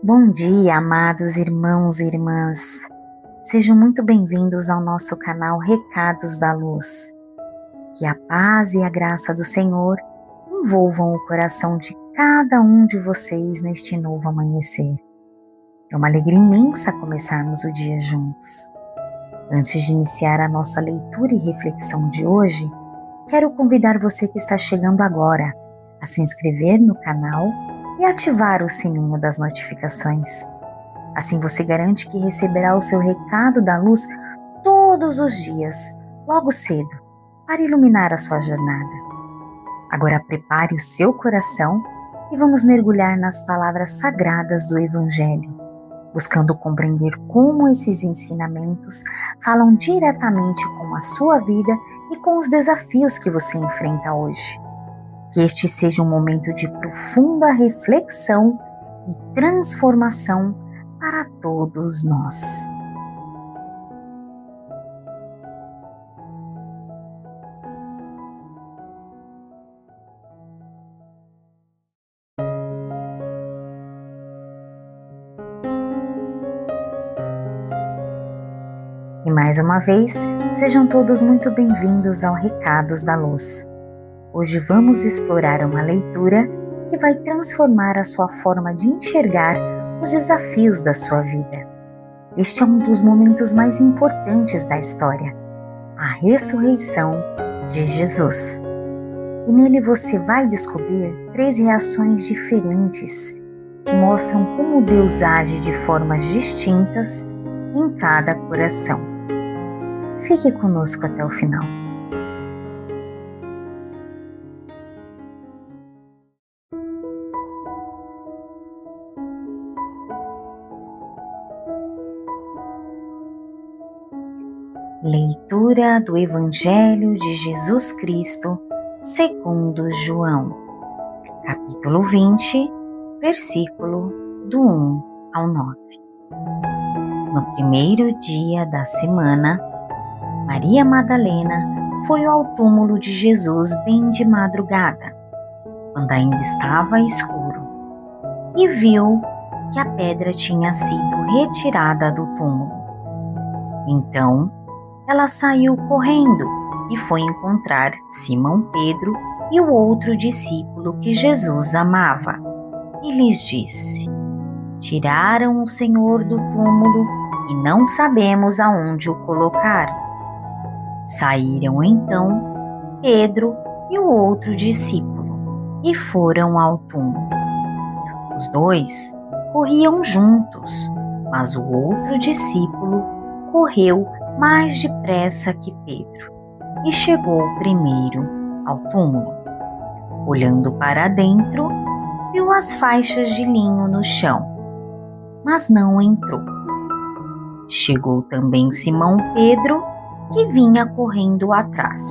Bom dia, amados irmãos e irmãs. Sejam muito bem-vindos ao nosso canal Recados da Luz. Que a paz e a graça do Senhor envolvam o coração de cada um de vocês neste novo amanhecer. É uma alegria imensa começarmos o dia juntos. Antes de iniciar a nossa leitura e reflexão de hoje, quero convidar você que está chegando agora a se inscrever no canal e ativar o sininho das notificações. Assim você garante que receberá o seu recado da luz todos os dias, logo cedo, para iluminar a sua jornada. Agora prepare o seu coração e vamos mergulhar nas palavras sagradas do Evangelho, buscando compreender como esses ensinamentos falam diretamente com a sua vida e com os desafios que você enfrenta hoje. Que este seja um momento de profunda reflexão e transformação para todos nós. E mais uma vez, sejam todos muito bem-vindos ao Recados da Luz. Hoje vamos explorar uma leitura que vai transformar a sua forma de enxergar os desafios da sua vida. Este é um dos momentos mais importantes da história, a ressurreição de Jesus. E nele você vai descobrir 3 reações diferentes que mostram como Deus age de formas distintas em cada coração. Fique conosco até o final. Leitura do Evangelho de Jesus Cristo segundo João, capítulo 20, versículo do 1 ao 9. No primeiro dia da semana, Maria Madalena foi ao túmulo de Jesus bem de madrugada, quando ainda estava escuro, e viu que a pedra tinha sido retirada do túmulo. Então, ela saiu correndo e foi encontrar Simão Pedro e o outro discípulo que Jesus amava, e lhes disse: Tiraram o Senhor do túmulo e não sabemos aonde o colocaram. Saíram então Pedro e o outro discípulo e foram ao túmulo. Os 2 corriam juntos, mas o outro discípulo correu mais depressa que Pedro e chegou primeiro ao túmulo. Olhando para dentro, viu as faixas de linho no chão, mas não entrou. Chegou também Simão Pedro, que vinha correndo atrás,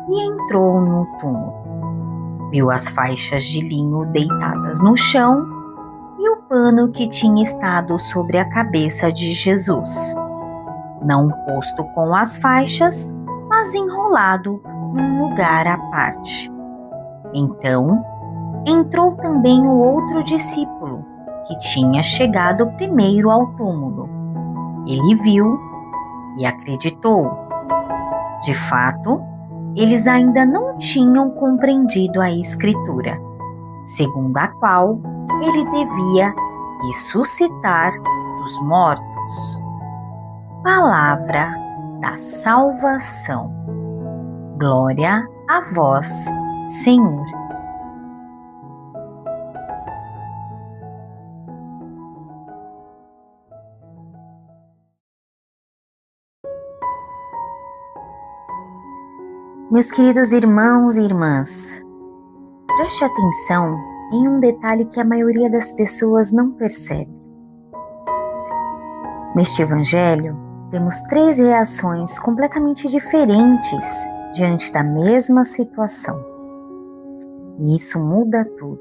e entrou no túmulo. Viu as faixas de linho deitadas no chão e o pano que tinha estado sobre a cabeça de Jesus, não posto com as faixas, mas enrolado num lugar à parte. Então, entrou também o outro discípulo, que tinha chegado primeiro ao túmulo. Ele viu e acreditou. De fato, eles ainda não tinham compreendido a Escritura, segundo a qual ele devia ressuscitar dos mortos. Palavra da salvação. Glória a vós, Senhor. Meus queridos irmãos e irmãs, preste atenção em um detalhe que a maioria das pessoas não percebe. Neste Evangelho, temos 3 reações completamente diferentes diante da mesma situação. E isso muda tudo.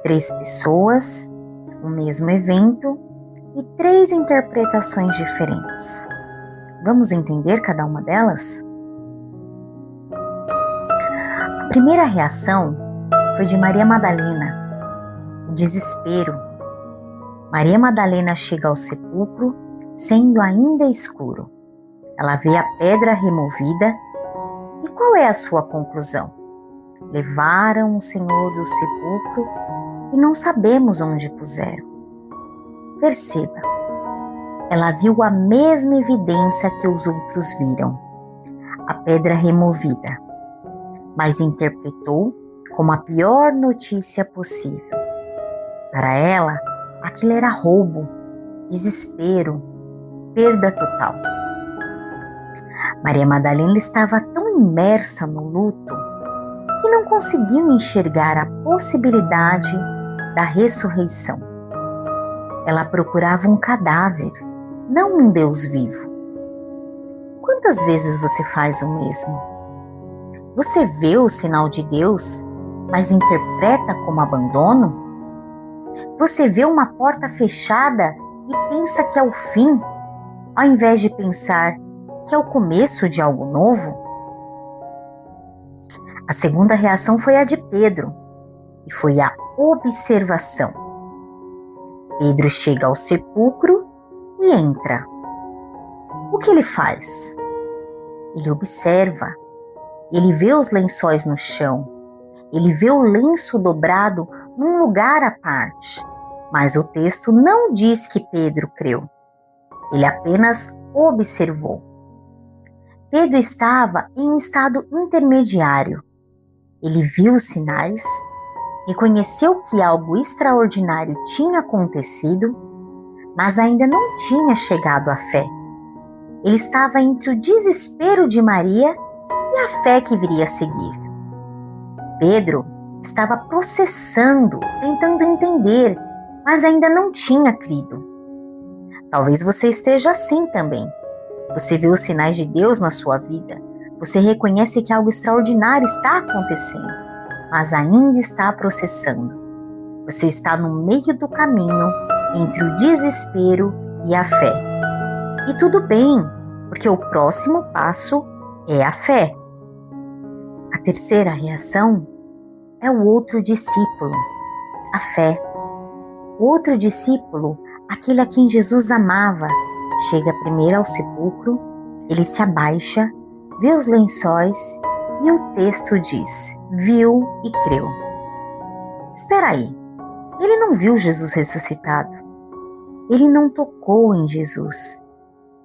3 pessoas, o mesmo evento e 3 interpretações diferentes. Vamos entender cada uma delas? A primeira reação foi de Maria Madalena, o desespero. Maria Madalena chega ao sepulcro, sendo ainda escuro. Ela vê a pedra removida. E qual é a sua conclusão? Levaram o Senhor do sepulcro e não sabemos onde puseram. Perceba, ela viu a mesma evidência que os outros viram, a pedra removida, mas interpretou como a pior notícia possível. Para ela, aquilo era roubo, desespero, perda total. Maria Madalena estava tão imersa no luto que não conseguiu enxergar a possibilidade da ressurreição. Ela procurava um cadáver, não um Deus vivo. Quantas vezes você faz o mesmo? Você vê o sinal de Deus, mas interpreta como abandono? Você vê uma porta fechada e pensa que é o fim, ao invés de pensar que é o começo de algo novo? A segunda reação foi a de Pedro, e foi a observação. Pedro chega ao sepulcro e entra. O que ele faz? Ele observa, ele vê os lençóis no chão, ele vê o lenço dobrado num lugar à parte, mas o texto não diz que Pedro creu, ele apenas observou. Pedro estava em um estado intermediário. Ele viu os sinais, reconheceu que algo extraordinário tinha acontecido, mas ainda não tinha chegado à fé. Ele estava entre o desespero de Maria e a fé que viria a seguir. Pedro estava processando, tentando entender, mas ainda não tinha crido. Talvez você esteja assim também. Você vê os sinais de Deus na sua vida, você reconhece que algo extraordinário está acontecendo, mas ainda está processando. Você está no meio do caminho entre o desespero e a fé. E tudo bem, porque o próximo passo é a fé. A terceira reação é o outro discípulo, a fé. O outro discípulo, aquele a quem Jesus amava, chega primeiro ao sepulcro, ele se abaixa, vê os lençóis e o texto diz, viu e creu. Espera aí, ele não viu Jesus ressuscitado, ele não tocou em Jesus,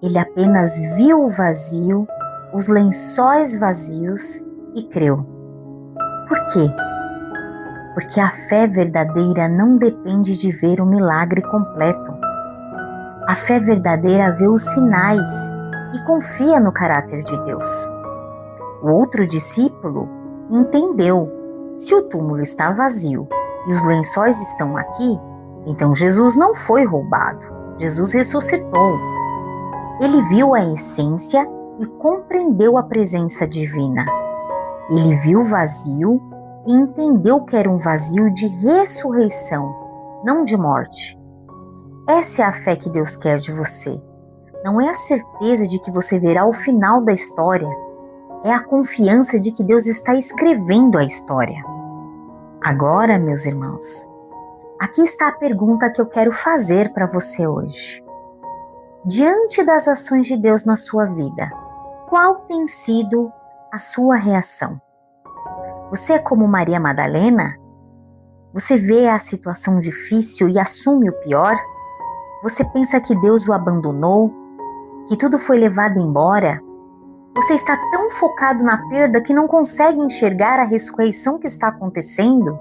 ele apenas viu o vazio, os lençóis vazios e creu. Por quê? Porque a fé verdadeira não depende de ver o milagre completo. A fé verdadeira vê os sinais e confia no caráter de Deus. O outro discípulo entendeu: se o túmulo está vazio e os lençóis estão aqui, então Jesus não foi roubado, Jesus ressuscitou. Ele viu a essência e compreendeu a presença divina. Ele viu o vazio e entendeu que era um vazio de ressurreição, não de morte. Essa é a fé que Deus quer de você. Não é a certeza de que você verá o final da história, é a confiança de que Deus está escrevendo a história. Agora, meus irmãos, aqui está a pergunta que eu quero fazer para você hoje. Diante das ações de Deus na sua vida, qual tem sido a sua reação? Você é como Maria Madalena? Você vê a situação difícil e assume o pior? Você pensa que Deus o abandonou? Que tudo foi levado embora? Você está tão focado na perda que não consegue enxergar a ressurreição que está acontecendo?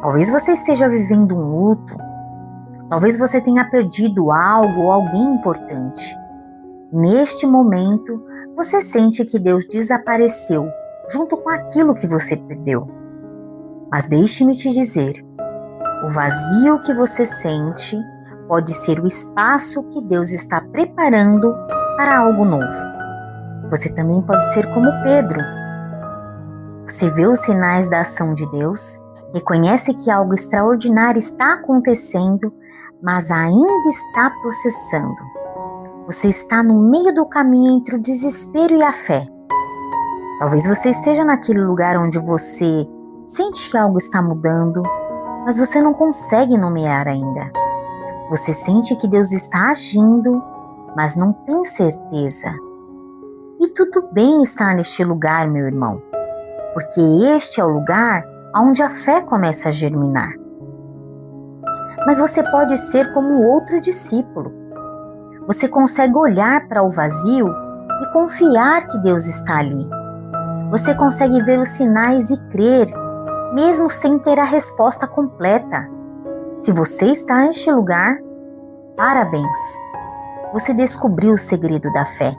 Talvez você esteja vivendo um luto. Talvez você tenha perdido algo ou alguém importante. Neste momento, você sente que Deus desapareceu junto com aquilo que você perdeu. Mas deixe-me te dizer, o vazio que você sente pode ser o espaço que Deus está preparando para algo novo. Você também pode ser como Pedro. Você vê os sinais da ação de Deus, reconhece que algo extraordinário está acontecendo, mas ainda está processando. Você está no meio do caminho entre o desespero e a fé. Talvez você esteja naquele lugar onde você sente que algo está mudando, mas você não consegue nomear ainda. Você sente que Deus está agindo, mas não tem certeza. E tudo bem estar neste lugar, meu irmão, porque este é o lugar onde a fé começa a germinar. Mas você pode ser como outro discípulo. Você consegue olhar para o vazio e confiar que Deus está ali. Você consegue ver os sinais e crer, mesmo sem ter a resposta completa. Se você está neste lugar, parabéns! Você descobriu o segredo da fé.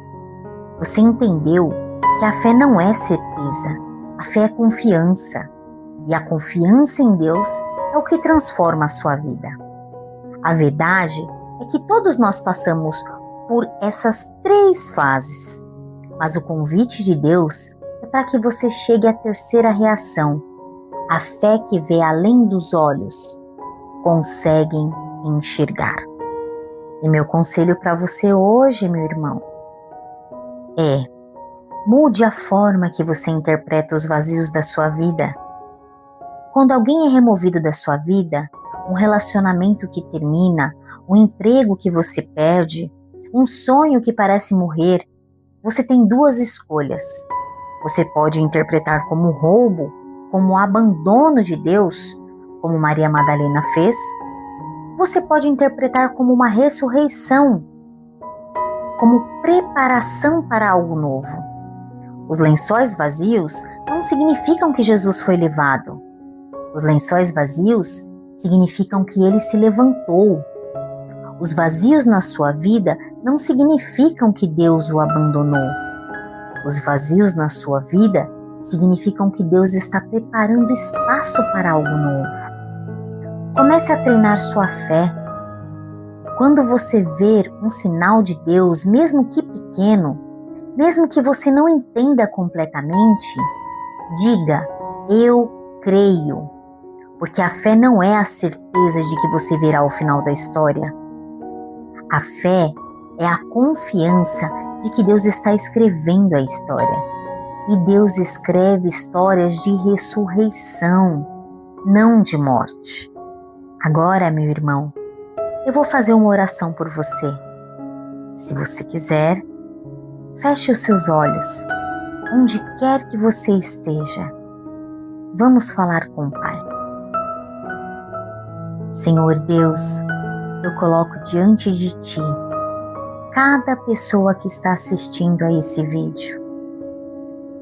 Você entendeu que a fé não é certeza, a fé é confiança. E a confiança em Deus é o que transforma a sua vida. A verdade é que todos nós passamos por essas 3 fases, mas o convite de Deus é para que você chegue à terceira reação, a fé que vê além dos olhos, conseguem enxergar. E meu conselho para você hoje, meu irmão, mude a forma que você interpreta os vazios da sua vida. Quando alguém é removido da sua vida, um relacionamento que termina, um emprego que você perde, um sonho que parece morrer, você tem 2 escolhas. Você pode interpretar como roubo, como abandono de Deus, como Maria Madalena fez. Você pode interpretar como uma ressurreição, como preparação para algo novo. Os lençóis vazios não significam que Jesus foi levado. Os lençóis vazios significam que ele se levantou. Os vazios na sua vida não significam que Deus o abandonou. Os vazios na sua vida significam que Deus está preparando espaço para algo novo. Comece a treinar sua fé. Quando você ver um sinal de Deus, mesmo que pequeno, mesmo que você não entenda completamente, diga: eu creio. Porque a fé não é a certeza de que você verá o final da história. A fé é a confiança de que Deus está escrevendo a história. E Deus escreve histórias de ressurreição, não de morte. Agora, meu irmão, eu vou fazer uma oração por você. Se você quiser, feche os seus olhos, onde quer que você esteja. Vamos falar com o Pai. Senhor Deus, eu coloco diante de Ti cada pessoa que está assistindo a esse vídeo.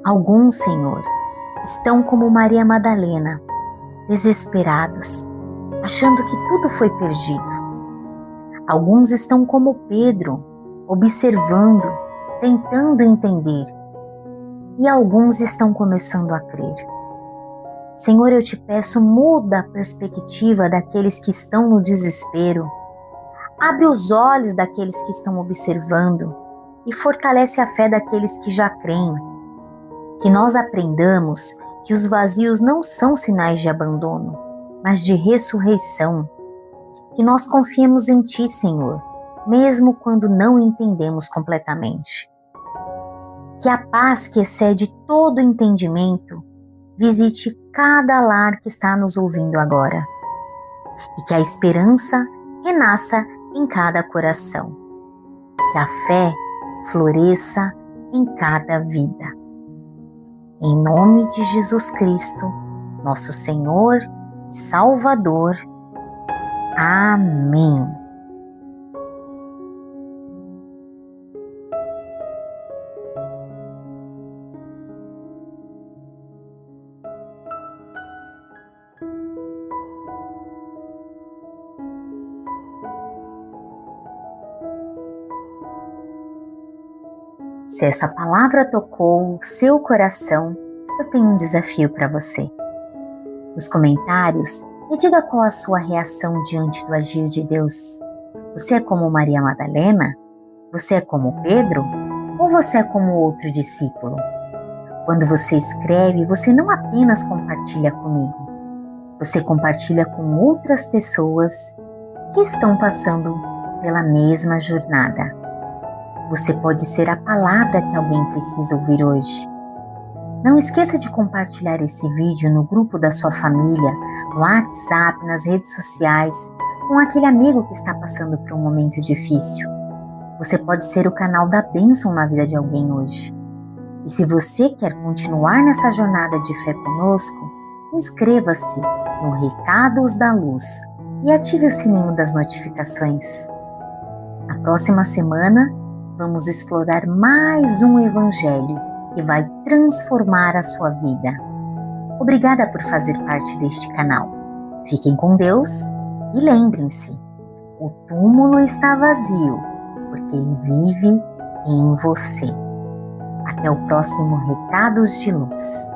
Alguns, Senhor, estão como Maria Madalena, desesperados, achando que tudo foi perdido. Alguns estão como Pedro, observando, tentando entender. E alguns estão começando a crer. Senhor, eu te peço, muda a perspectiva daqueles que estão no desespero. Abre os olhos daqueles que estão observando e fortalece a fé daqueles que já creem. Que nós aprendamos que os vazios não são sinais de abandono, mas de ressurreição. Que nós confiemos em Ti, Senhor, mesmo quando não entendemos completamente. Que a paz que excede todo entendimento visite cada lar que está nos ouvindo agora. E que a esperança renasça em cada coração. Que a fé floresça em cada vida. Em nome de Jesus Cristo, nosso Senhor e Salvador. Amém. Se essa palavra tocou o seu coração, eu tenho um desafio para você. Nos comentários, me diga qual a sua reação diante do agir de Deus. Você é como Maria Madalena? Você é como Pedro? Ou você é como outro discípulo? Quando você escreve, você não apenas compartilha comigo. Você compartilha com outras pessoas que estão passando pela mesma jornada. Você pode ser a palavra que alguém precisa ouvir hoje. Não esqueça de compartilhar esse vídeo no grupo da sua família, no WhatsApp, nas redes sociais, com aquele amigo que está passando por um momento difícil. Você pode ser o canal da bênção na vida de alguém hoje. E se você quer continuar nessa jornada de fé conosco, inscreva-se no Recados da Luz e ative o sininho das notificações. Na próxima semana, vamos explorar mais um evangelho que vai transformar a sua vida. Obrigada por fazer parte deste canal. Fiquem com Deus e lembrem-se, o túmulo está vazio porque ele vive em você. Até o próximo Recados de Luz.